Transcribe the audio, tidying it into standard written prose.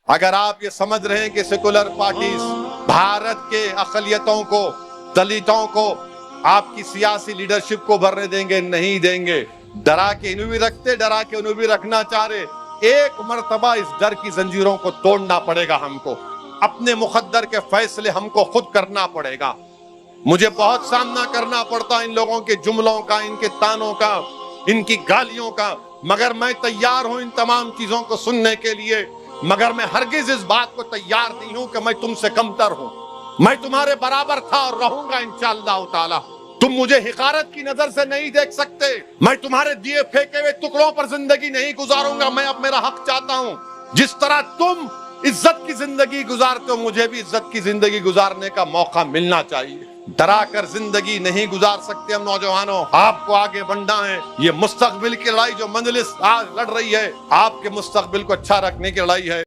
अगर आप ये समझ रहे हैं कि सेकुलर पार्टीज भारत के अक़लियतों को, दलितों को, आपकी सियासी लीडरशिप को भरने देंगे, नहीं देंगे। डरा के इन्हें भी रखते, डरा के उन्हें भी रखना चाह रहे। एक मर्तबा इस डर की जंजीरों को तोड़ना पड़ेगा हमको। अपने मुकद्दर के फैसले हमको खुद करना पड़ेगा। मुझे बहुत सामना करना पड़ता इन लोगों के जुमलों का, इनके तानों का, इनकी गालियों का, मगर मैं तैयार हूं इन तमाम चीजों को सुनने के लिए। मगर मैं हरगिज इस बात को तैयार नहीं हूं कि मैं तुमसे कमतर हूं। मैं तुम्हारे बराबर था और रहूंगा इंशाअल्लाह ताला। तुम मुझे हिकारत की नजर से नहीं देख सकते। मैं तुम्हारे दिए फेंके हुए टुकड़ों पर जिंदगी नहीं गुजारूंगा। मैं अब मेरा हक चाहता हूं। जिस तरह तुम इज्जत की जिंदगी गुजारते हो, मुझे भी इज्जत की जिंदगी गुजारने का मौका मिलना चाहिए। डरा कर जिंदगी नहीं गुजार सकते हम नौजवानों। आपको आगे बढ़ना है। ये मुस्तकबिल की लड़ाई जो मजलिस आज लड़ रही है, आपके मुस्तकबिल को अच्छा रखने की लड़ाई है।